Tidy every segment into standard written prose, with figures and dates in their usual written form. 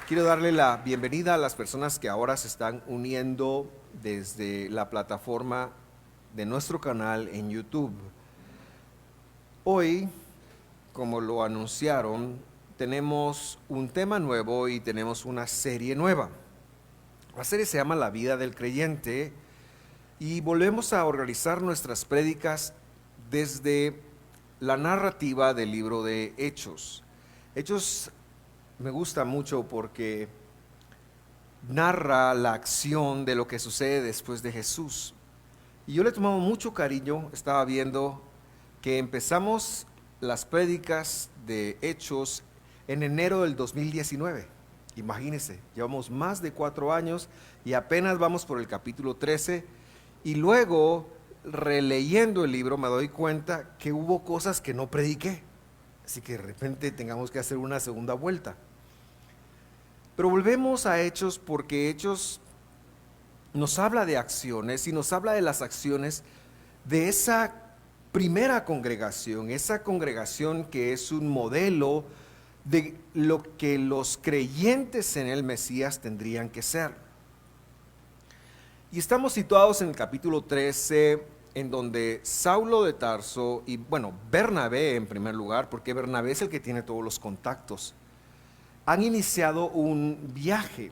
Quiero darle la bienvenida a las personas que ahora se están uniendo desde la plataforma de nuestro canal en YouTube. Hoy, como lo anunciaron, tenemos un tema nuevo y tenemos una serie nueva. La serie se llama La vida del creyente y volvemos a organizar nuestras prédicas desde la narrativa del libro de Hechos. Hechos me gusta mucho porque narra la acción de lo que sucede después de Jesús. Y yo le he tomado mucho cariño. Estaba viendo que empezamos las prédicas de Hechos en enero del 2019. Imagínense, llevamos más de 4 años y apenas vamos por el capítulo 13. Y luego, releyendo el libro, me doy cuenta que hubo cosas que no prediqué. Así que de repente tengamos que hacer una segunda vuelta. Pero volvemos a Hechos porque Hechos nos habla de acciones y nos habla de las acciones de esa primera congregación, esa congregación que es un modelo de lo que los creyentes en el Mesías tendrían que ser. Y estamos situados en el capítulo 13, en donde Saulo de Tarso y, Bernabé en primer lugar, porque Bernabé es el que tiene todos los contactos, han iniciado un viaje.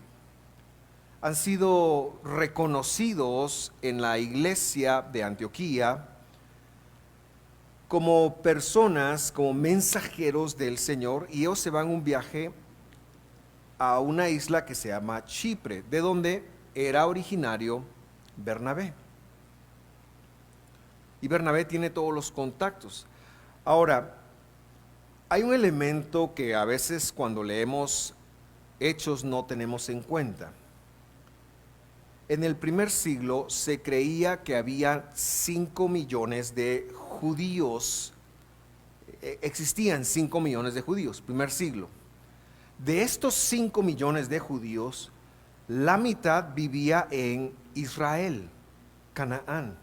Han sido reconocidos en la iglesia de Antioquía como personas, como mensajeros del Señor, y ellos se van un viaje a una isla que se llama Chipre, de donde era originario Bernabé. Y Bernabé tiene todos los contactos. Ahora, hay un elemento que a veces cuando leemos Hechos no tenemos en cuenta. En el primer siglo se creía que había 5 millones de judíos, existían 5 millones de judíos, primer siglo. De estos 5 millones de judíos, la mitad vivía en Israel, Canaán.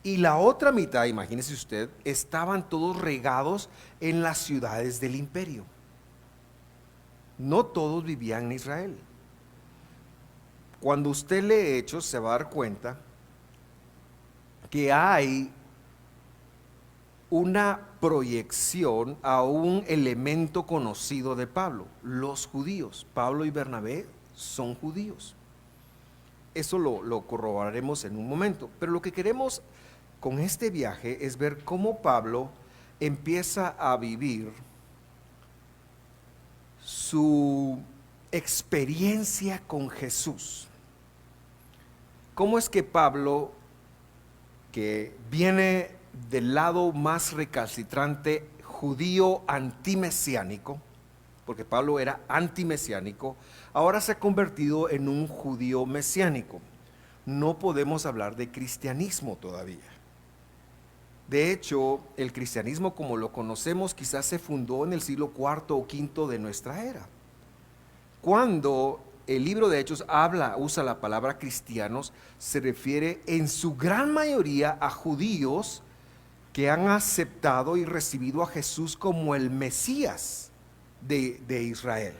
Y la otra mitad, imagínese usted, estaban todos regados en las ciudades del imperio. No todos vivían en Israel. Cuando usted lee Hechos se va a dar cuenta que hay una proyección a un elemento conocido de Pablo, los judíos. Pablo y Bernabé son judíos. Eso lo corroboraremos en un momento. Pero lo que queremos con este viaje es ver cómo Pablo empieza a vivir su experiencia con Jesús. ¿Cómo es que Pablo, que viene del lado más recalcitrante judío antimesiánico, porque Pablo era antimesiánico, ahora se ha convertido en un judío mesiánico? No podemos hablar de cristianismo todavía. De hecho, el cristianismo como lo conocemos quizás se fundó en el siglo IV o V de nuestra era. Cuando el libro de Hechos usa la palabra cristianos, se refiere en su gran mayoría a judíos que han aceptado y recibido a Jesús como el Mesías de Israel.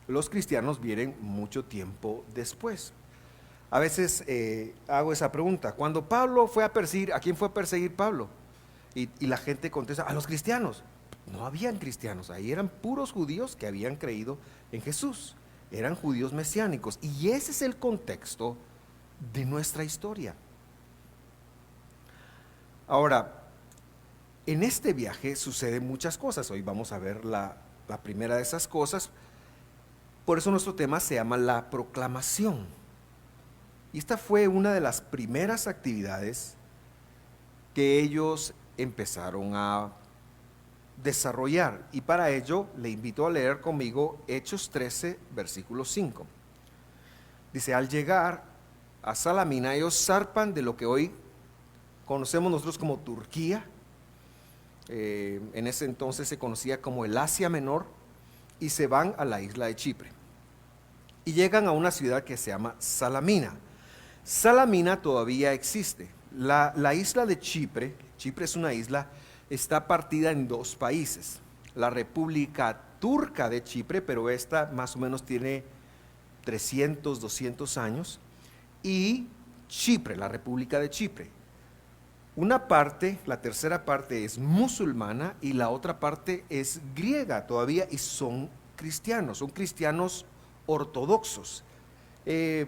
Los cristianos vienen mucho tiempo después. A veces hago esa pregunta: cuando Pablo fue a perseguir, ¿a quién fue a perseguir Pablo? Y la gente contesta: a los cristianos. No habían cristianos, ahí eran puros judíos que habían creído en Jesús, eran judíos mesiánicos, y ese es el contexto de nuestra historia. Ahora, en este viaje suceden muchas cosas. Hoy vamos a ver la primera de esas cosas. Por eso nuestro tema se llama la proclamación. Y esta fue una de las primeras actividades que ellos empezaron a desarrollar. Y para ello le invito a leer conmigo Hechos 13, versículo 5. Dice: al llegar a Salamina, ellos zarpan de lo que hoy conocemos nosotros como Turquía. En ese entonces se conocía como el Asia Menor, y se van a la isla de Chipre. Y llegan a una ciudad que se llama Salamina. Salamina todavía existe. La isla de Chipre es una isla, está partida en 2 países. La República turca de Chipre, pero esta más o menos tiene 300, 200 años, y Chipre, la República de Chipre. Una parte, la tercera parte es musulmana y la otra parte es griega todavía y son cristianos ortodoxos,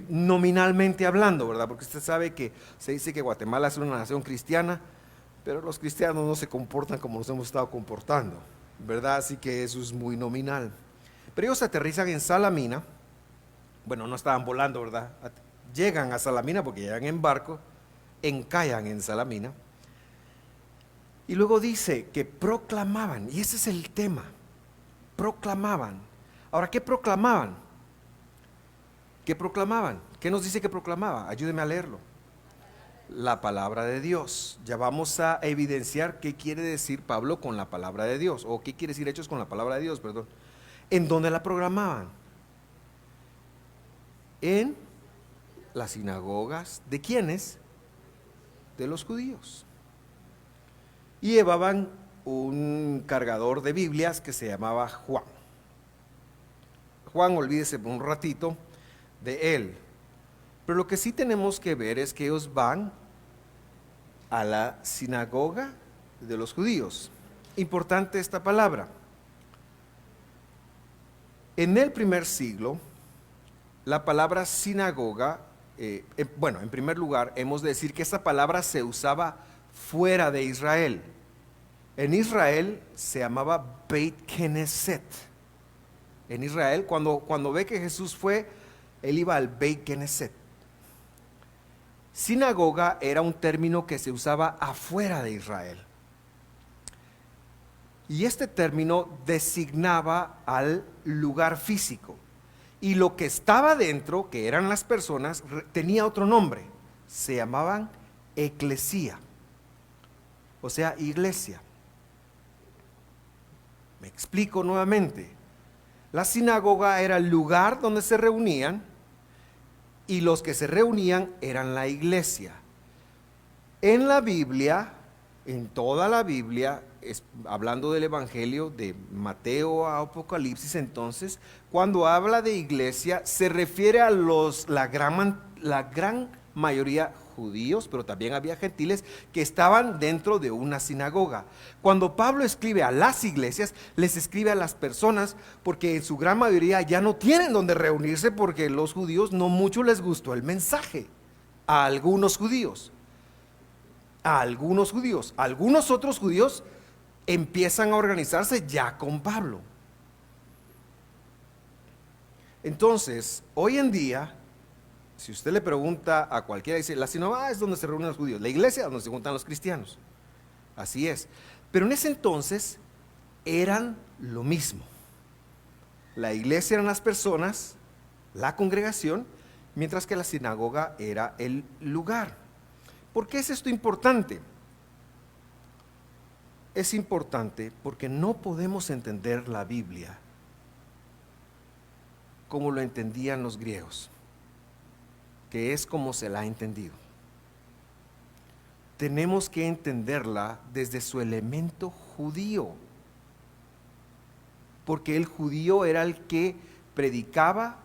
nominalmente hablando, ¿verdad? Porque usted sabe que se dice que Guatemala es una nación cristiana, pero los cristianos no se comportan como nos hemos estado comportando, ¿verdad? Así que eso es muy nominal. Pero ellos aterrizan en Salamina, bueno, no estaban volando, ¿verdad? Llegan a Salamina porque llegan en barco, encallan en Salamina, y luego dice que proclamaban, y ese es el tema, proclamaban. Ahora, ¿qué proclamaban? ¿Qué proclamaban? ¿Qué nos dice que proclamaba? Ayúdeme a leerlo. La palabra de Dios. Ya vamos a evidenciar qué quiere decir Pablo con la palabra de Dios, o qué quiere decir Hechos con la palabra de Dios, perdón. ¿En dónde la proclamaban? En las sinagogas. ¿De quiénes? De los judíos. Y llevaban un cargador de Biblias que se llamaba Juan. Juan, olvídese por un ratito de él. Pero lo que sí tenemos que ver es que ellos van a la sinagoga de los judíos. Importante esta palabra. En el primer siglo, la palabra sinagoga, en primer lugar, hemos de decir que esta palabra se usaba fuera de Israel. En Israel se llamaba Beit Knesset. En Israel, cuando ve que Jesús fue, él iba al Beit Knesset. Sinagoga era un término que se usaba afuera de Israel. Y este término designaba al lugar físico. Y lo que estaba dentro, que eran las personas, tenía otro nombre. Se llamaban eclesía, o sea, iglesia. Me explico nuevamente. La sinagoga era el lugar donde se reunían y los que se reunían eran la iglesia. En la Biblia, en toda la Biblia, hablando del Evangelio de Mateo a Apocalipsis, entonces, cuando habla de iglesia, se refiere a la gran mayoría judíos, pero también había gentiles que estaban dentro de una sinagoga. Cuando Pablo escribe a las iglesias, les escribe a las personas porque en su gran mayoría ya no tienen donde reunirse porque los judíos no mucho les gustó el mensaje. A algunos judíos. Algunos otros judíos empiezan a organizarse ya con Pablo. Entonces, hoy en día, si usted le pregunta a cualquiera, dice, la sinagoga es donde se reúnen los judíos, la iglesia es donde se juntan los cristianos. Así es. Pero en ese entonces eran lo mismo. La iglesia eran las personas, la congregación, mientras que la sinagoga era el lugar. ¿Por qué es esto importante? Es importante porque no podemos entender la Biblia como lo entendían los griegos, que es como se la ha entendido. Tenemos que entenderla desde su elemento judío, porque el judío era el que predicaba,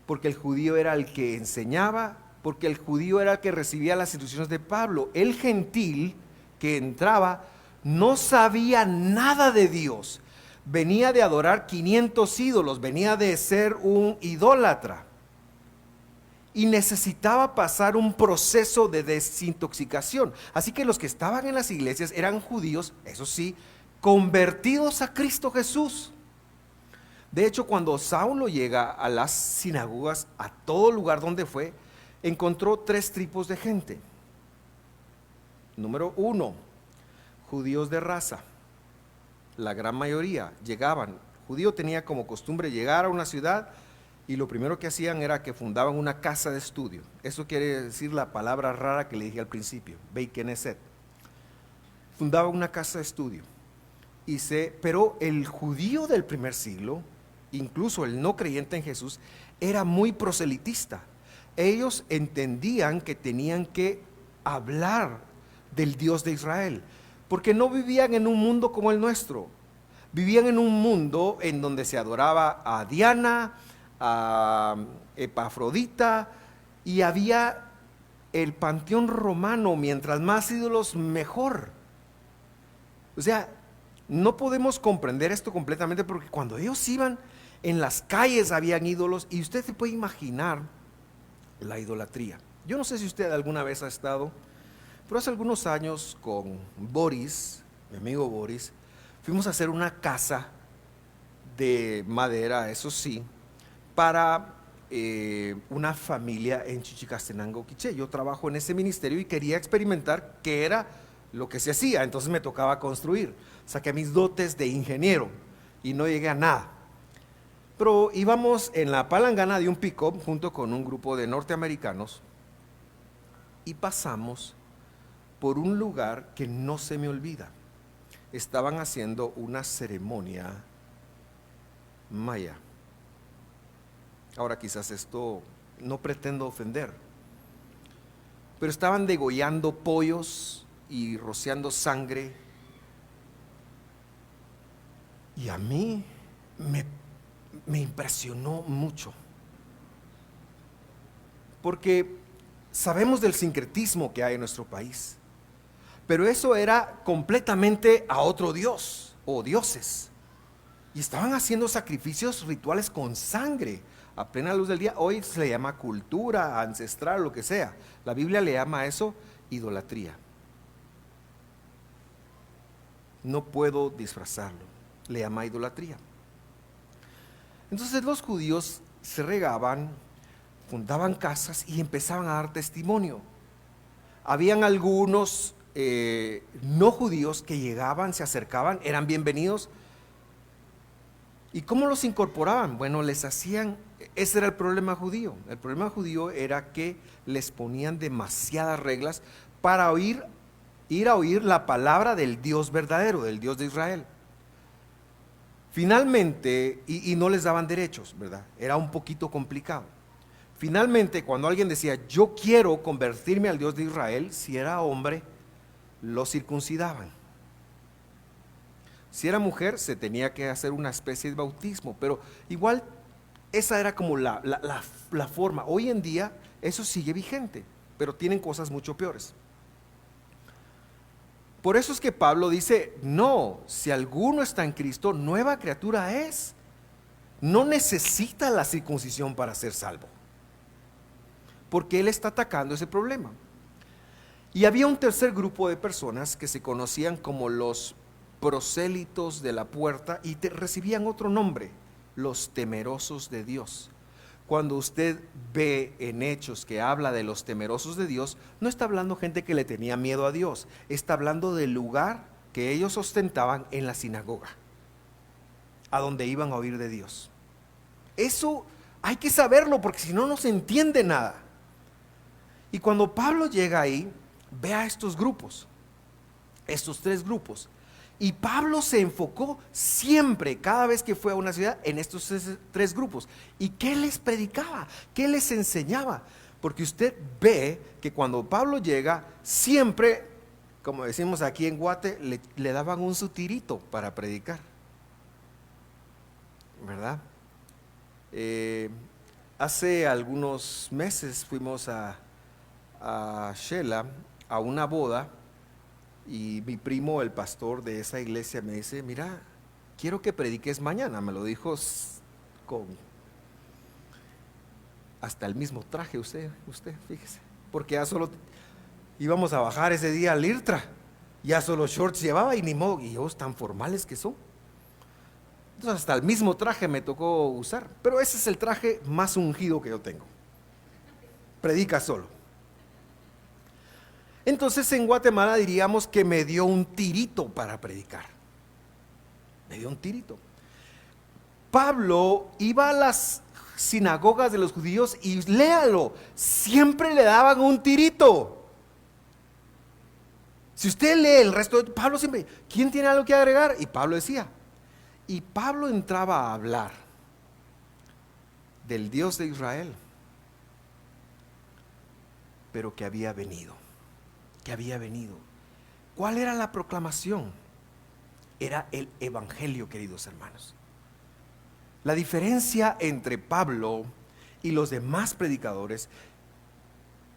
porque el judío era el que enseñaba, porque el judío era el que recibía las instrucciones de Pablo. El gentil que entraba no sabía nada de Dios, venía de adorar 500 ídolos, venía de ser un idólatra. Y necesitaba pasar un proceso de desintoxicación. Así que los que estaban en las iglesias eran judíos, eso sí, convertidos a Cristo Jesús. De hecho, cuando Saulo llega a las sinagogas, a todo lugar donde fue, encontró 3 tipos de gente. Número 1, judíos de raza. La gran mayoría llegaban. Judío tenía como costumbre llegar a una ciudad y lo primero que hacían era que fundaban una casa de estudio. Eso quiere decir la palabra rara que le dije al principio, Beit Knesset. Fundaban una casa de estudio. Pero el judío del primer siglo, incluso el no creyente en Jesús, era muy proselitista. Ellos entendían que tenían que hablar del Dios de Israel, porque no vivían en un mundo como el nuestro. Vivían en un mundo en donde se adoraba a Diana, a Epafrodita, y había el panteón romano, mientras más ídolos mejor. O sea, no podemos comprender esto completamente porque cuando ellos iban en las calles habían ídolos y usted se puede imaginar la idolatría. Yo no sé si usted alguna vez ha estado, pero hace algunos años con Boris, mi amigo Boris, fuimos a hacer una casa de madera, eso sí, para una familia en Chichicastenango, Quiché. Yo trabajo en ese ministerio y quería experimentar qué era lo que se hacía, entonces me tocaba construir. Saqué mis dotes de ingeniero y no llegué a nada. Pero íbamos en la palangana de un pick-up junto con un grupo de norteamericanos y pasamos por un lugar que no se me olvida. Estaban haciendo una ceremonia maya. Ahora quizás esto no pretendo ofender, pero estaban degollando pollos y rociando sangre. Y a mí me impresionó mucho, porque sabemos del sincretismo que hay en nuestro país, pero eso era completamente a otro dios o dioses. Y estaban haciendo sacrificios rituales con sangre a plena luz del día. Hoy se le llama cultura ancestral, lo que sea. La Biblia le llama a eso idolatría. No puedo disfrazarlo. Le llama idolatría. Entonces los judíos se regaban, fundaban casas y empezaban a dar testimonio. Habían algunos no judíos que llegaban, se acercaban, eran bienvenidos. ¿Y cómo los incorporaban? Bueno, les hacían, ese era el problema judío. El problema judío era que les ponían demasiadas reglas para ir a oír la palabra del Dios verdadero, del Dios de Israel. Finalmente, y no les daban derechos, ¿verdad? Era un poquito complicado. Finalmente, cuando alguien decía, yo quiero convertirme al Dios de Israel, si era hombre, lo circuncidaban. Si era mujer, se tenía que hacer una especie de bautismo, pero igual esa era como la forma. Hoy en día eso sigue vigente, pero tienen cosas mucho peores. Por eso es que Pablo dice, no, si alguno está en Cristo, nueva criatura es. No necesita la circuncisión para ser salvo, porque él está atacando ese problema. Y había un tercer grupo de personas que se conocían como los prosélitos de la puerta y recibían otro nombre, los temerosos de Dios. Cuando usted ve en Hechos que habla de los temerosos de Dios, no está hablando gente que le tenía miedo a Dios, está hablando del lugar que ellos ostentaban en la sinagoga, a donde iban a oír de Dios. Eso hay que saberlo porque si no, no se entiende nada. Y cuando Pablo llega ahí, ve a estos grupos, estos tres grupos. Y Pablo se enfocó siempre, cada vez que fue a una ciudad, en estos tres grupos. ¿Y qué les predicaba? ¿Qué les enseñaba? Porque usted ve que cuando Pablo llega, siempre, como decimos aquí en Guate, le daban un sutirito para predicar, ¿verdad? Hace algunos meses fuimos a Shela a una boda. Y mi primo, el pastor de esa iglesia, me dice, mira, quiero que prediques mañana. Me lo dijo con hasta el mismo traje usted, fíjese. Porque ya solo íbamos a bajar ese día al IRTRA. Ya solo shorts llevaba y ni modo. Y ellos tan formales que son. Entonces hasta el mismo traje me tocó usar. Pero ese es el traje más ungido que yo tengo. Predica solo. Entonces en Guatemala diríamos que me dio un tirito para predicar. Me dio un tirito. Pablo iba a las sinagogas de los judíos y léalo, siempre le daban un tirito. Si usted lee el resto de Pablo siempre, ¿quién tiene algo que agregar? Y Pablo decía. Y Pablo entraba a hablar del Dios de Israel, pero que había venido. ¿Cuál era la proclamación? era el evangelio, queridos hermanos. La diferencia entre Pablo y los demás predicadores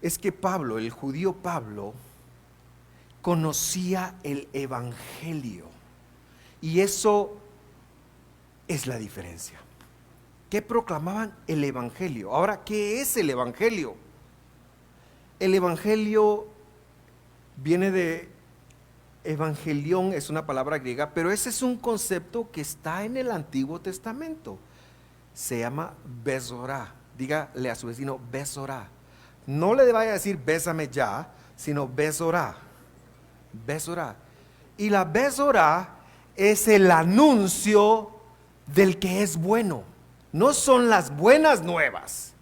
es que Pablo, el judío Pablo, conocía el evangelio. Y eso es la diferencia. Que proclamaban el evangelio. Ahora, ¿qué es el evangelio? El evangelio viene de evangelión, es una palabra griega, pero ese es un concepto que está en el Antiguo Testamento. Se llama besorá. Dígale a su vecino besorá. No le vaya a decir bésame ya, sino besorá. Besorá. Y la besorá es el anuncio del que es bueno. No son las buenas nuevas.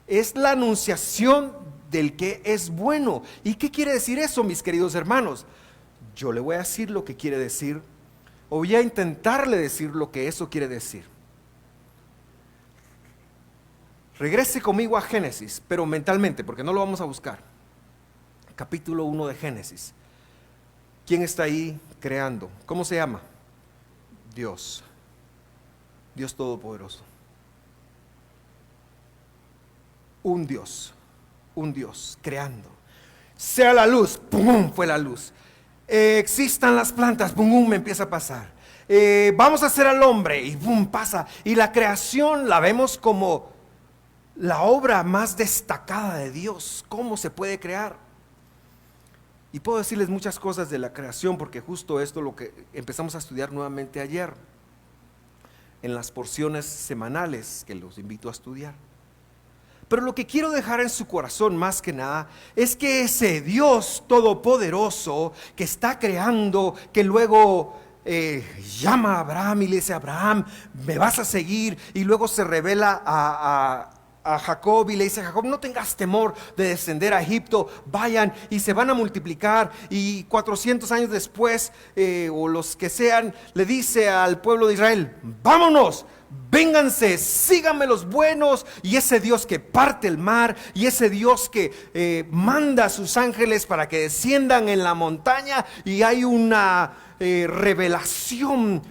Es la anunciación del que es bueno. ¿Y qué quiere decir eso, mis queridos hermanos? Yo le voy a decir lo que quiere decir, o voy a intentarle decir lo que eso quiere decir. Regrese conmigo a Génesis, pero mentalmente, porque no lo vamos a buscar. Capítulo 1 de Génesis. ¿Quién está ahí creando? ¿Cómo se llama? Dios. Dios Todopoderoso. Un Dios creando. Sea la luz, ¡pum! Fue la luz. Existan las plantas, ¡pum! Me empieza a pasar. Vamos a hacer al hombre y ¡pum! Pasa. Y la creación la vemos como la obra más destacada de Dios. ¿Cómo se puede crear? Y puedo decirles muchas cosas de la creación, porque justo esto es lo que empezamos a estudiar nuevamente ayer en las porciones semanales que los invito a estudiar. Pero lo que quiero dejar en su corazón más que nada es que ese Dios todopoderoso que está creando, que luego llama a Abraham y le dice: Abraham, me vas a seguir, y luego se revela a Jacob y le dice: Jacob, no tengas temor de descender a Egipto, vayan y se van a multiplicar. Y 400 años después, o los que sean, le dice al pueblo de Israel: vámonos, vénganse, síganme los buenos. Y ese Dios que parte el mar, y ese Dios que manda a sus ángeles para que desciendan en la montaña, y hay una revelación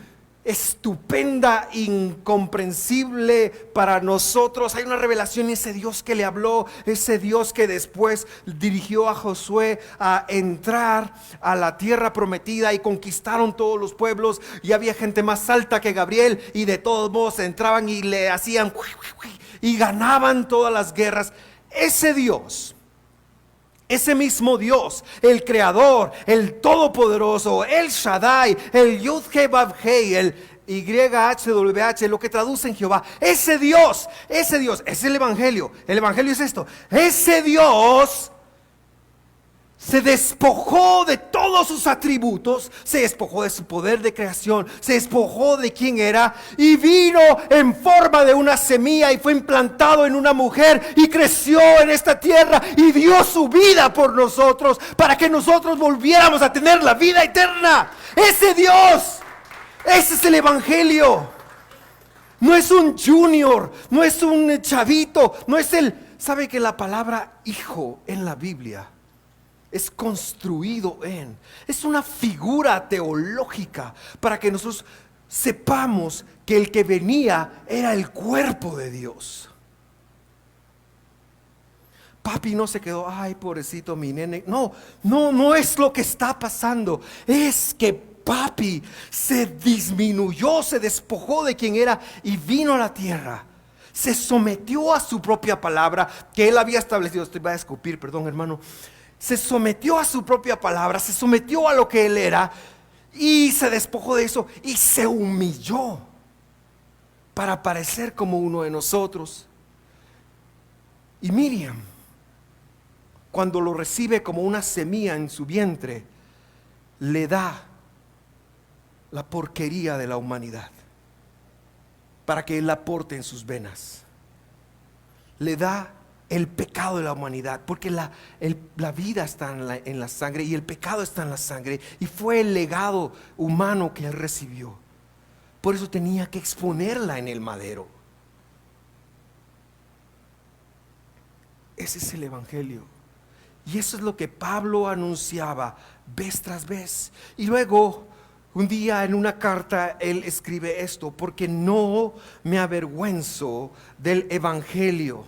estupenda, incomprensible para nosotros. Hay una revelación, ese Dios que le habló, ese Dios que después dirigió a Josué a entrar a la tierra prometida, y conquistaron todos los pueblos, y había gente más alta que Gabriel, y de todos modos entraban y le hacían y ganaban todas las guerras. Ese Dios, ese mismo Dios, el creador, el todopoderoso, el Shaddai, el Yud-He-Vav-Hei, el YHWH, lo que traduce en Jehová, ese Dios es el evangelio. El evangelio es esto: ese Dios se despojó de todos sus atributos, se despojó de su poder de creación, se despojó de quién era, y vino en forma de una semilla y fue implantado en una mujer y creció en esta tierra y dio su vida por nosotros para que nosotros volviéramos a tener la vida eterna. Ese Dios, ese es el evangelio. No es un junior, no es un chavito, no es ¿sabe que la palabra hijo en la Biblia es construido en? Es una figura teológica para que nosotros sepamos que el que venía era el cuerpo de Dios. Papi no se quedó: ay, pobrecito mi nene. No es lo que está pasando. Es que papi se disminuyó, se despojó de quien era y vino a la tierra. Se sometió a su propia palabra que él había establecido. Estoy, voy a escupir, perdón, hermano. Se sometió a su propia palabra, se sometió a lo que él era, y se despojó de eso y se humilló para parecer como uno de nosotros. Y Miriam, cuando lo recibe como una semilla en su vientre, le da la porquería de la humanidad para que él la porte en sus venas. Le da el pecado de la humanidad, porque la vida está en la sangre, y el pecado está en la sangre, y fue el legado humano que él recibió. Por eso tenía que exponerla en el madero. Ese es el evangelio, y eso es lo que Pablo anunciaba vez tras vez. Y luego Un día en una carta él escribe esto: porque no me avergüenzo del evangelio.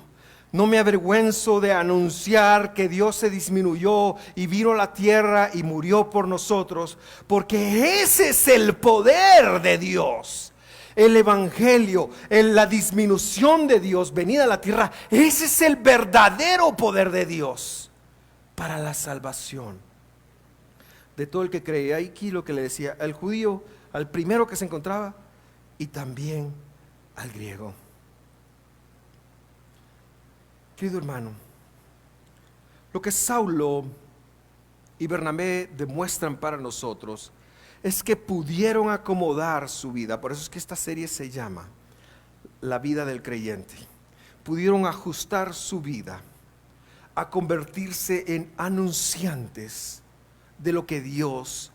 No me avergüenzo de anunciar que Dios se disminuyó y vino a la tierra y murió por nosotros, porque ese es el poder de Dios. El evangelio, la disminución de Dios venida a la tierra, ese es el verdadero poder de Dios para la salvación de todo el que cree. Aquí lo que le decía al judío, al primero que se encontraba, y también al griego. Querido hermano, lo que Saulo y Bernabé demuestran para nosotros es que pudieron acomodar su vida. Por eso es que esta serie se llama La vida del creyente. Pudieron ajustar su vida a convertirse en anunciantes de lo que Dios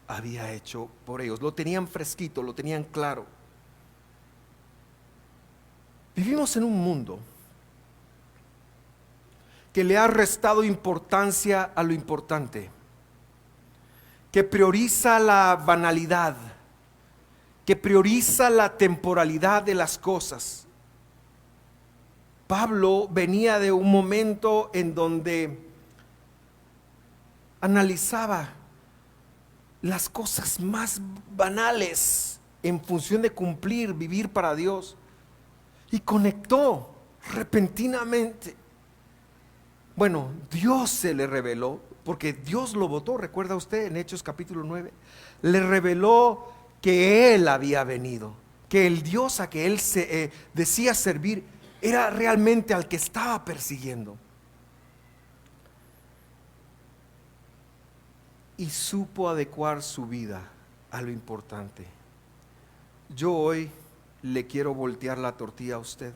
había hecho por ellos. Lo tenían fresquito, lo tenían claro. Vivimos en un mundo que le ha restado importancia a lo importante, que prioriza la banalidad, que prioriza la temporalidad de las cosas. Pablo venía de un momento en donde analizaba las cosas más banales en función de cumplir, vivir para Dios, y conectó repentinamente. Bueno, Dios se le reveló, porque Dios lo votó. ¿Recuerda usted en Hechos capítulo 9? Le reveló que Él había venido, que el Dios a que Él se decía servir era realmente al que estaba persiguiendo. Y supo adecuar su vida a lo importante. Yo hoy le quiero voltear la tortilla a usted.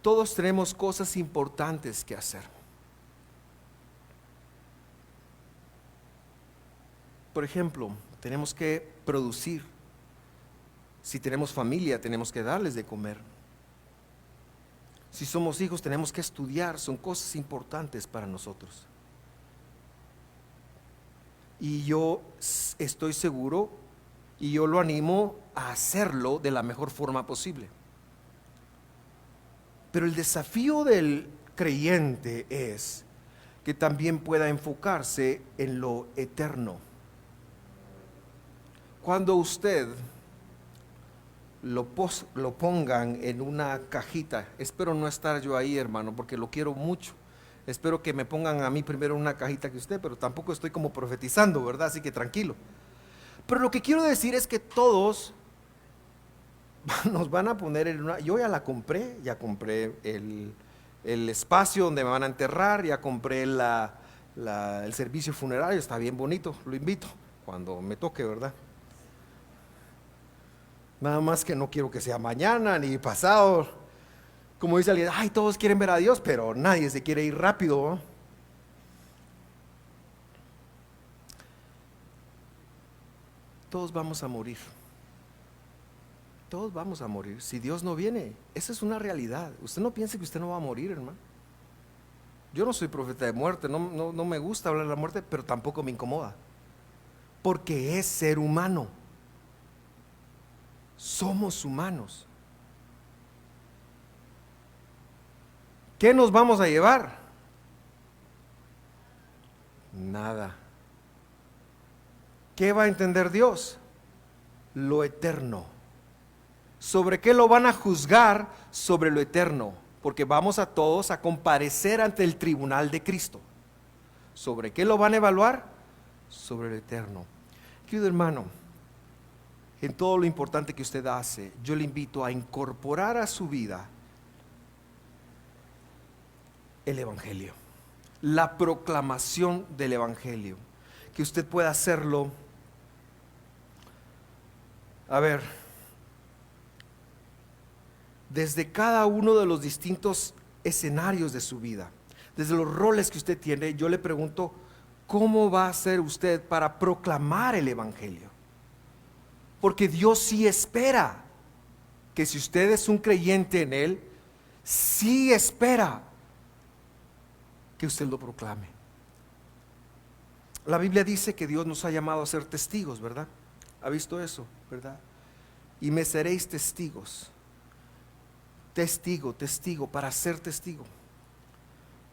Todos tenemos cosas importantes que hacer. Por ejemplo, tenemos que producir. Si tenemos familia, tenemos que darles de comer. Si somos hijos, tenemos que estudiar. Son cosas importantes para nosotros. Y yo estoy seguro y yo lo animo a hacerlo de la mejor forma posible. Pero el desafío del creyente es que también pueda enfocarse en lo eterno. Cuando usted lo pongan en una cajita, espero no estar yo ahí, hermano, porque lo quiero mucho. Espero que me pongan a mí primero en una cajita que usted, pero tampoco estoy como profetizando, ¿verdad? Así que tranquilo. Pero lo que quiero decir es que todos nos van a poner en una... Yo ya compré el espacio donde me van a enterrar, ya compré el servicio funerario, está bien bonito, lo invito cuando me toque, ¿verdad? Nada más que no quiero que sea mañana ni pasado. Como dice alguien, ay, todos quieren ver a Dios, pero nadie se quiere ir rápido, ¿no? Todos vamos a morir. Todos vamos a morir. Si Dios no viene, esa es una realidad. Usted no piense que usted no va a morir, hermano. Yo no soy profeta de muerte, no me gusta hablar de la muerte, pero tampoco me incomoda. Porque es ser humano. Somos humanos. ¿Qué nos vamos a llevar? Nada. ¿Qué va a entender Dios? Lo eterno. ¿Sobre qué lo van a juzgar? Sobre lo eterno. Porque vamos a todos a comparecer ante el tribunal de Cristo. ¿Sobre qué lo van a evaluar? Sobre lo eterno. Querido hermano, en todo lo importante que usted hace, yo le invito a incorporar a su vida el Evangelio, la proclamación del Evangelio, que usted pueda hacerlo. A ver, desde cada uno de los distintos escenarios de su vida, desde los roles que usted tiene, yo le pregunto, ¿cómo va a hacer usted para proclamar el Evangelio? Porque Dios sí espera que si usted es un creyente en Él, sí espera que usted lo proclame. La Biblia dice que Dios nos ha llamado a ser testigos, ¿verdad? ¿Ha visto eso, verdad? Y me seréis testigos. Testigo, para ser testigo.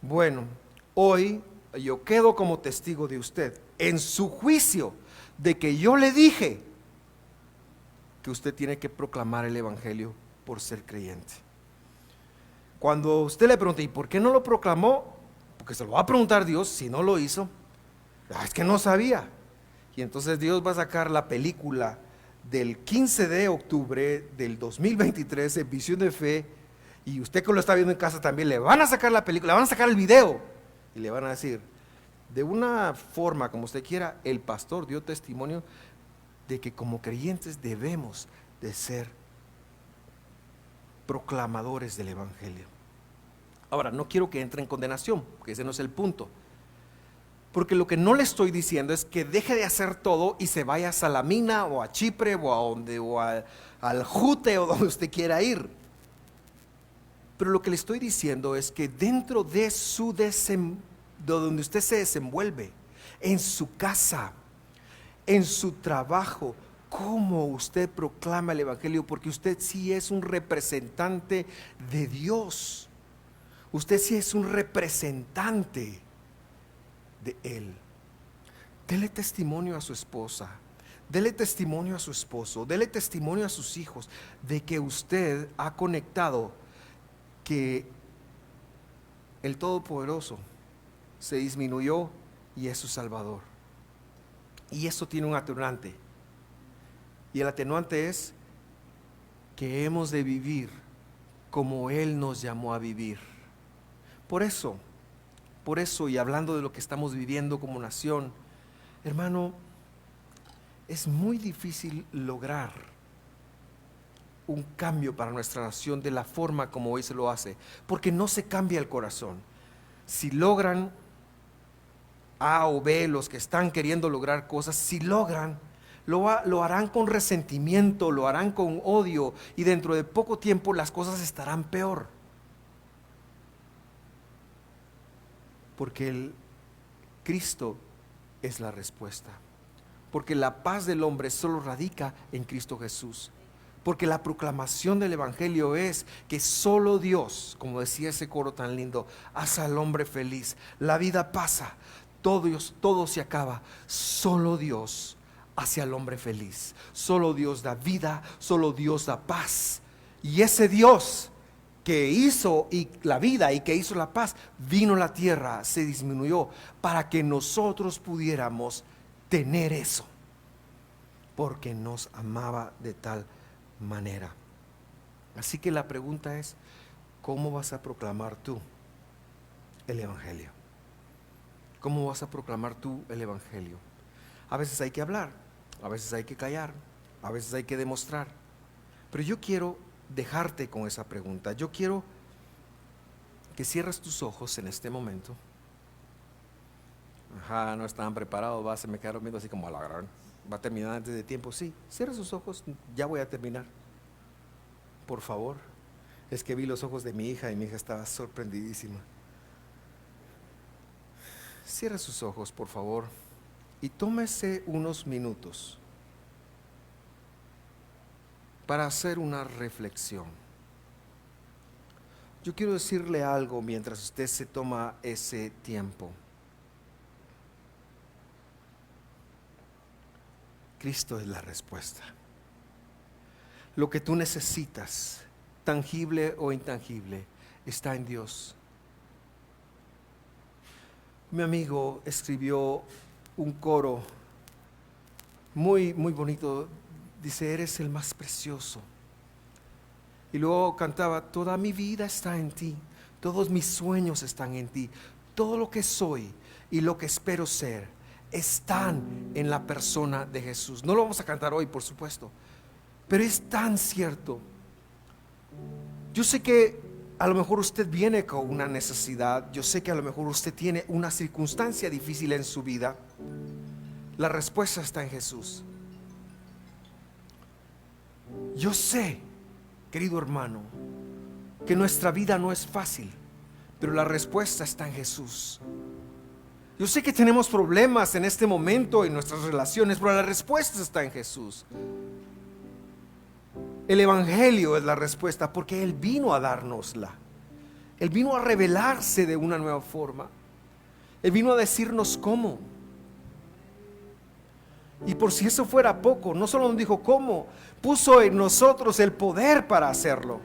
Bueno, hoy yo quedo como testigo de usted en su juicio de que yo le dije que usted tiene que proclamar el evangelio por ser creyente. Cuando usted le pregunte, ¿y por qué no lo proclamó? Porque se lo va a preguntar Dios si no lo hizo. Es que no sabía. Y entonces Dios va a sacar la película del 15 de octubre del 2023 en Visión de Fe, y usted que lo está viendo en casa también le van a sacar la película, le van a sacar el video y le van a decir, de una forma como usted quiera, el pastor dio testimonio de que como creyentes debemos de ser proclamadores del evangelio. Ahora, no quiero que entre en condenación, porque ese no es el punto. Porque lo que no le estoy diciendo es que deje de hacer todo y se vaya a Salamina o a Chipre o a donde, al Jute o donde usted quiera ir. Pero lo que le estoy diciendo es que dentro de de donde usted se desenvuelve, en su casa, en su trabajo, cómo usted proclama el evangelio, porque usted sí es un representante de Dios. Usted sí es un representante de Él. Dele testimonio a su esposa, dele testimonio a su esposo, dele testimonio a sus hijos de que usted ha conectado que el Todopoderoso se disminuyó y es su Salvador. Y eso tiene un atenuante. Y el atenuante es que hemos de vivir como Él nos llamó a vivir. Por eso, y hablando de lo que estamos viviendo como nación, hermano, es muy difícil lograr un cambio para nuestra nación de la forma como hoy se lo hace, porque no se cambia el corazón. Si logran A o B, los que están queriendo lograr cosas, si logran, lo harán con resentimiento, lo harán con odio, y dentro de poco tiempo las cosas estarán peor. Porque el Cristo es la respuesta. Porque la paz del hombre solo radica en Cristo Jesús. Porque la proclamación del evangelio es que solo Dios, como decía ese coro tan lindo, hace al hombre feliz. La vida pasa, todo se acaba. Solo Dios hace al hombre feliz. Solo Dios da vida, solo Dios da paz. Y ese Dios que hizo la vida y que hizo la paz, vino a la tierra, se disminuyó para que nosotros pudiéramos tener eso, porque nos amaba de tal manera. Así que la pregunta es, ¿cómo vas a proclamar tú el evangelio? ¿Cómo vas a proclamar tú el evangelio? A veces hay que hablar, a veces hay que callar, a veces hay que demostrar, pero yo quiero dejarte con esa pregunta. Yo quiero que cierres tus ojos en este momento. No estaban preparados, se me quedaron viendo así como a la gran. ¿Va a terminar antes de tiempo? Sí, cierra sus ojos, ya voy a terminar. Por favor. Es que vi los ojos de mi hija y mi hija estaba sorprendidísima. Cierra sus ojos, por favor, y tómese unos minutos para hacer una reflexión. Yo quiero decirle algo mientras usted se toma ese tiempo. Cristo es la respuesta. Lo que tú necesitas, tangible o intangible, está en Dios. Mi amigo escribió un coro muy, muy bonito. Dice, eres el más precioso. Y luego cantaba, toda mi vida está en ti, todos mis sueños están en ti, todo lo que soy y lo que espero ser están en la persona de Jesús. No lo vamos a cantar hoy, por supuesto, pero es tan cierto. Yo sé que a lo mejor usted viene con una necesidad, yo sé que a lo mejor usted tiene una circunstancia difícil en su vida. La respuesta está en Jesús. Yo sé, querido hermano, que nuestra vida no es fácil, pero la respuesta está en Jesús. Yo sé que tenemos problemas en este momento en nuestras relaciones, pero la respuesta está en Jesús. El Evangelio es la respuesta porque Él vino a dárnosla. Él vino a revelarse de una nueva forma. Él vino a decirnos cómo. Y por si eso fuera poco, no solo nos dijo cómo, puso en nosotros el poder para hacerlo.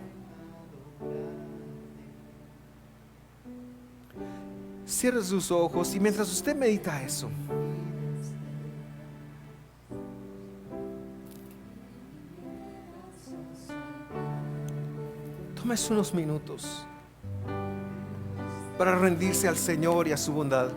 Cierre sus ojos y mientras usted medita eso, tómese unos minutos para rendirse al Señor y a su bondad.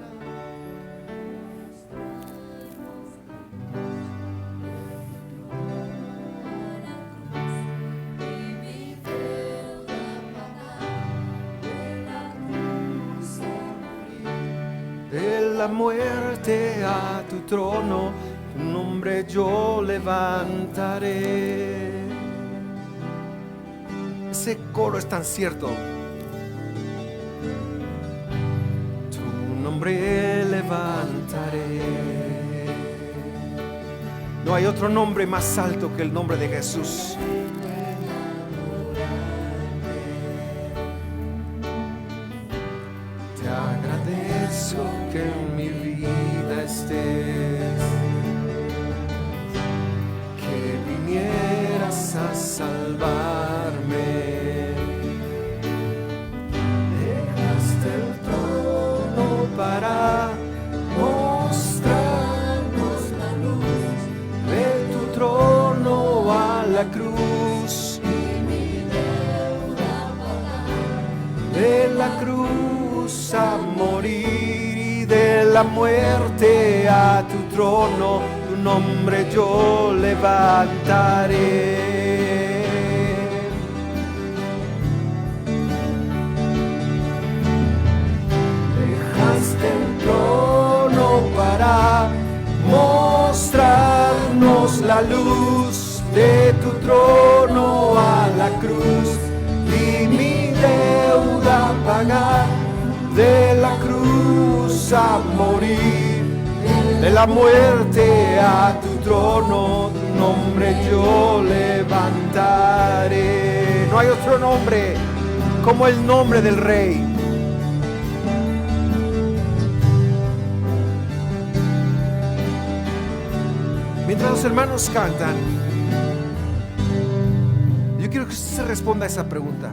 De la muerte a tu trono, tu nombre yo levantaré. Ese coro es tan cierto. Tu nombre levantaré. No hay otro nombre más alto que el nombre de Jesús. Te agradezco que en mi vida estés, que vinieras a salvarme. Dejaste el trono para mostrarnos la luz, de tu trono a la cruz, y mi deuda pagar, de la cruz a morir y de la muerte a tu trono, tu nombre yo levantaré. Dejaste el trono para mostrarnos la luz, de tu trono a la cruz, y mi deuda pagar, de la cruz a morir, de la muerte a tu trono, tu nombre yo levantaré. No hay otro nombre como el nombre del Rey. Mientras los hermanos cantan, yo quiero que usted se responda a esa pregunta.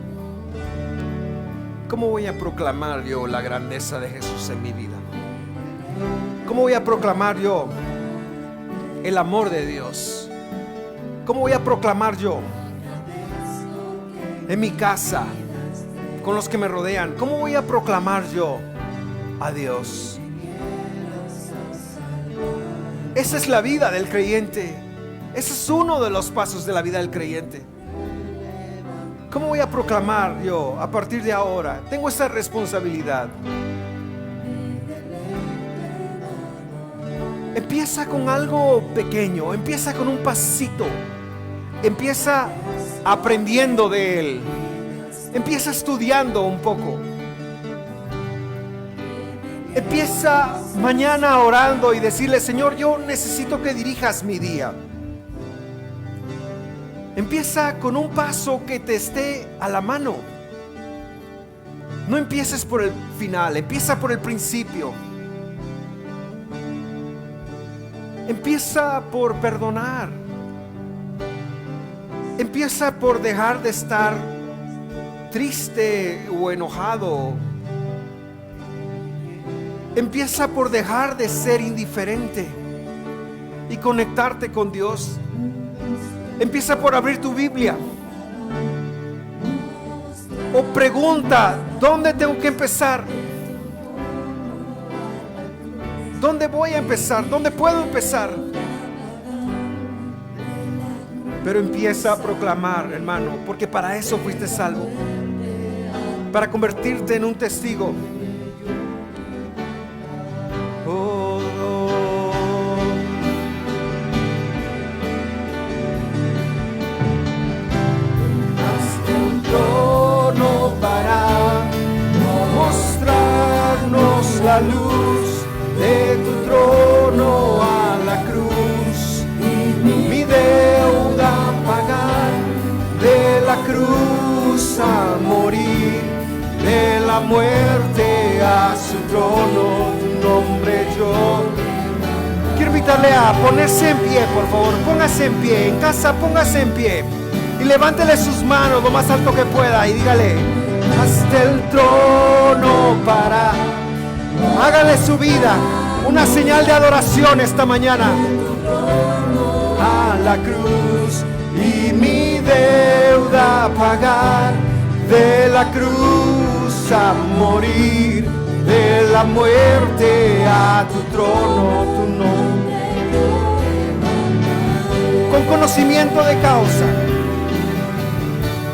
¿Cómo voy a proclamar yo la grandeza de Jesús en mi vida? ¿Cómo voy a proclamar yo el amor de Dios? ¿Cómo voy a proclamar yo en mi casa, con los que me rodean? ¿Cómo voy a proclamar yo a Dios? Esa es la vida del creyente. Ese es uno de los pasos de la vida del creyente. ¿Cómo voy a proclamar yo a partir de ahora? Tengo esa responsabilidad. Empieza con algo pequeño, empieza con un pasito, empieza aprendiendo de Él, empieza estudiando un poco, empieza mañana orando y decirle: Señor, yo necesito que dirijas mi día. Empieza con un paso que te esté a la mano. No empieces por el final, empieza por el principio. Empieza por perdonar. Empieza por dejar de estar triste o enojado. Empieza por dejar de ser indiferente y conectarte con Dios. Empieza por abrir tu Biblia. O pregunta: ¿dónde tengo que empezar? ¿Dónde voy a empezar? ¿Dónde puedo empezar? Pero empieza a proclamar, hermano, porque para eso fuiste salvo, para convertirte en un testigo. Para mostrarnos la luz, de tu trono a la cruz, mi deuda pagar, de la cruz a morir, de la muerte a su trono, tu nombre yo. Quiero invitarle a ponerse en pie, por favor. Póngase en pie, en casa póngase en pie y levántele sus manos lo más alto que pueda y dígale: hasta el trono para. Hágale su vida una señal de adoración esta mañana. A la cruz y mi deuda pagar, de la cruz a morir, de la muerte a tu trono, tu nombre. Con conocimiento de causa.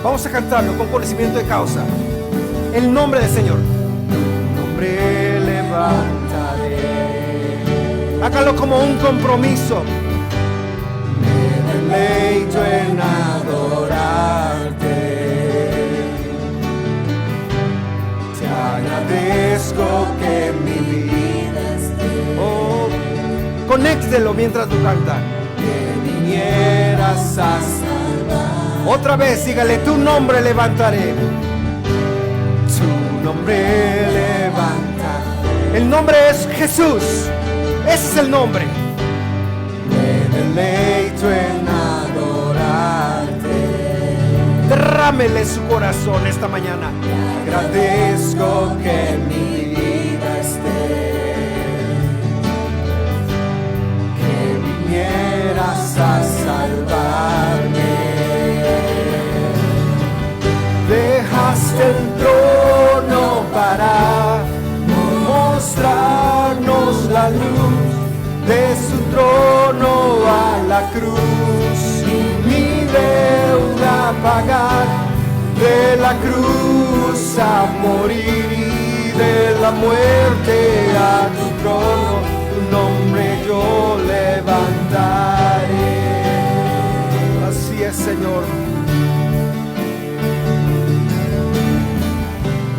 Vamos a cantarlo con conocimiento de causa. El nombre del Señor. Tu nombre levantaré. Hágalo como un compromiso. Me deleito en adorarte. Te agradezco que mi vida esté. Oh, conéctelo mientras tú cantas. Que vinieras a salvar. Otra vez, dígale: tu nombre levantaré. Tu nombre levantaré. El nombre es Jesús. Ese es el nombre. Me deleito en adorarte. Derrámele su corazón esta mañana. Agradezco que mi vida esté. Que vinieras a salvarme. Dejaste el trono para mostrarnos la luz, de su trono a la cruz, mi deuda pagar, de la cruz a morir y de la muerte a tu trono, tu nombre yo levantaré. Así es, Señor.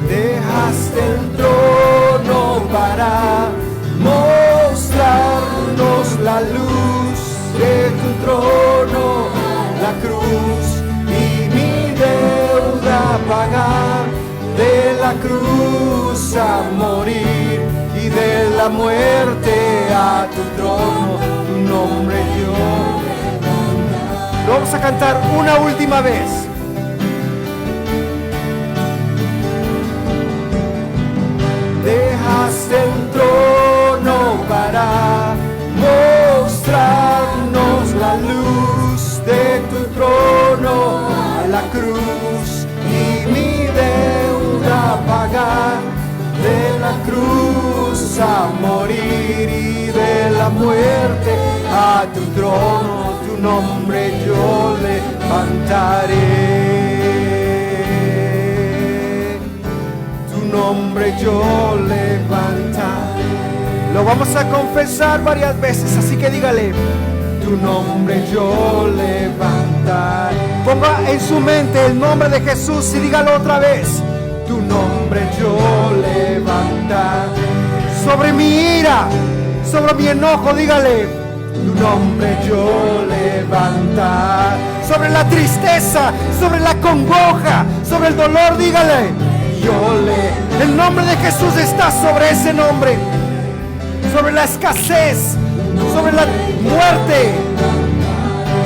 Dejaste el trono para mostrarnos la luz, de tu trono la cruz y mi deuda pagar, de la cruz a morir y de la muerte a tu trono, tu nombre yo. Lo vamos a cantar una última vez. Dejaste el trono para mostrarnos la luz, de tu trono a la cruz y mi deuda pagar, de la cruz a morir y de la muerte a tu trono, tu nombre yo levantaré. Nombre yo levantaré. Lo vamos a confesar varias veces, así que dígale: tu nombre yo levantaré. Ponga en su mente el nombre de Jesús y dígalo otra vez: tu nombre yo levantaré. Sobre mi ira, sobre mi enojo, dígale: tu nombre yo levantaré. Sobre la tristeza, sobre la congoja, sobre el dolor, dígale: el nombre de Jesús está sobre ese nombre, sobre la escasez, sobre la muerte,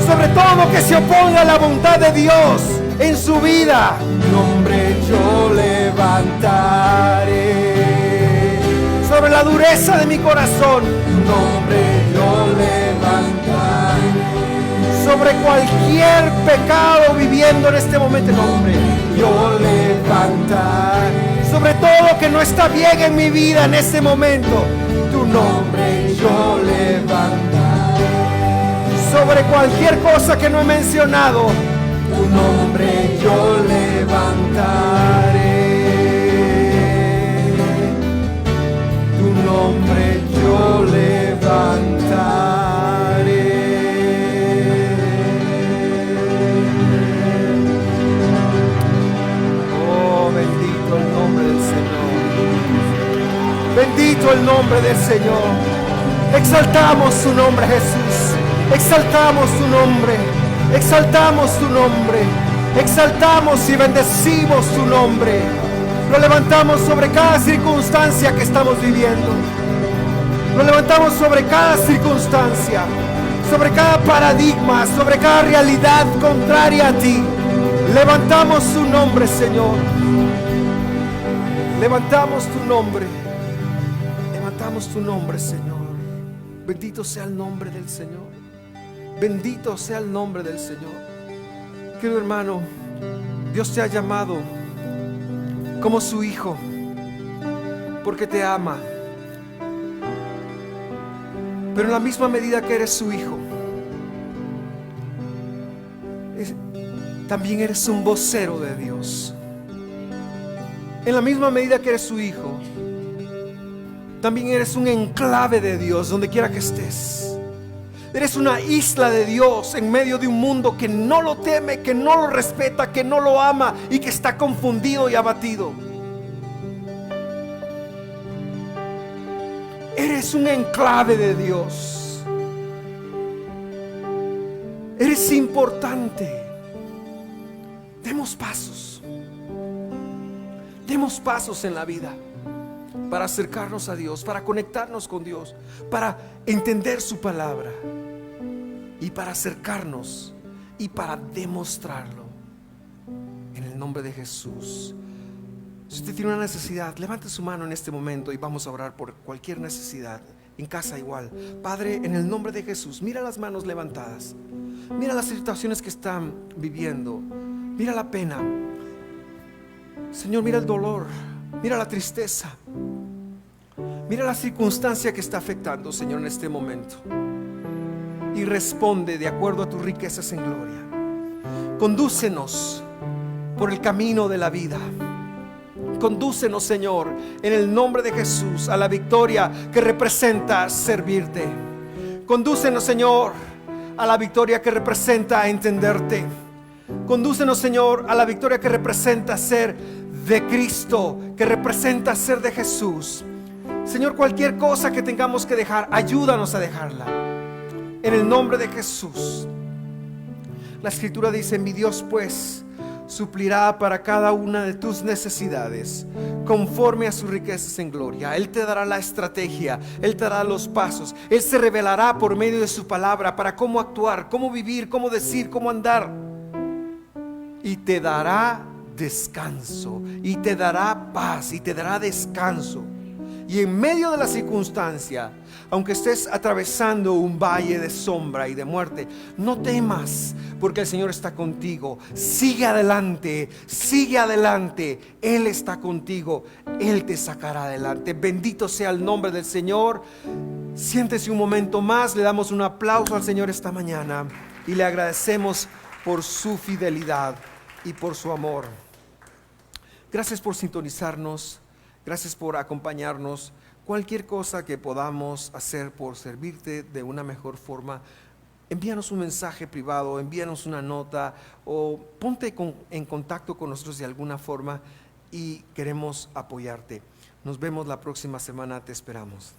sobre todo lo que se oponga a la voluntad de Dios en su vida. Nombre yo levantaré. Sobre la dureza de mi corazón, nombre yo levantaré. Sobre cualquier pecado viviendo en este momento, nombre yo levantaré. Sobre todo lo que no está bien en mi vida en este momento, tu nombre yo levantaré. Sobre cualquier cosa que no he mencionado, tu nombre yo levantaré. Tu nombre yo levantaré. Bendito el nombre nombre del Señor. Exaltamos su nombre, Jesús. Exaltamos su nombre. Exaltamos su nombre. Exaltamos y bendecimos su nombre. Lo levantamos sobre cada circunstancia que estamos viviendo. Lo levantamos sobre cada circunstancia, sobre cada paradigma, sobre cada realidad contraria a ti. Levantamos su nombre, Señor. Levantamos tu nombre. Levantamos tu nombre, Señor. Bendito sea el nombre del Señor. Bendito sea el nombre del Señor. Querido hermano, Dios te ha llamado como su hijo, porque te ama. Pero en la misma medida que eres su hijo, también eres un vocero de Dios. En la misma medida que eres su hijo, también eres un enclave de Dios donde quiera que estés. Eres una isla de Dios en medio de un mundo que no lo teme, que no lo respeta, que no lo ama y que está confundido y abatido. Eres un enclave de Dios. Eres importante. Demos pasos. Demos pasos en la vida para acercarnos a Dios, para conectarnos con Dios, para entender su palabra y para acercarnos y para demostrarlo. En el nombre de Jesús. Si usted tiene una necesidad, levante su mano en este momento y vamos a orar por cualquier necesidad. En casa igual. Padre, en el nombre de Jesús, mira las manos levantadas. Mira las situaciones que están viviendo. Mira la pena. Señor, mira el dolor. Mira la tristeza. Mira la circunstancia que está afectando, Señor, en este momento. Y responde de acuerdo a tus riquezas en gloria. Condúcenos por el camino de la vida. Condúcenos, Señor, en el nombre de Jesús, a la victoria que representa servirte. Condúcenos, Señor, a la victoria que representa entenderte. Condúcenos, Señor, a la victoria que representa ser de Cristo, que representa ser de Jesús. Señor, cualquier cosa que tengamos que dejar, ayúdanos a dejarla. En el nombre de Jesús. La Escritura dice: mi Dios pues suplirá para cada una de tus necesidades conforme a sus riquezas en gloria. Él te dará la estrategia, Él te dará los pasos. Él se revelará por medio de su palabra para cómo actuar, cómo vivir, cómo decir, cómo andar. Y te dará descanso, y te dará paz, y te dará descanso. Y en medio de la circunstancia, aunque estés atravesando un valle de sombra y de muerte, no temas, porque el Señor está contigo. Sigue adelante, sigue adelante. Él está contigo, Él te sacará adelante. Bendito sea el nombre del Señor. Siéntese un momento más. Le damos un aplauso al Señor esta mañana y le agradecemos por su fidelidad y por su amor. Gracias por sintonizarnos. Gracias por acompañarnos. Cualquier cosa que podamos hacer por servirte de una mejor forma, envíanos un mensaje privado, envíanos una nota o ponte en contacto con nosotros de alguna forma y queremos apoyarte. Nos vemos la próxima semana, te esperamos.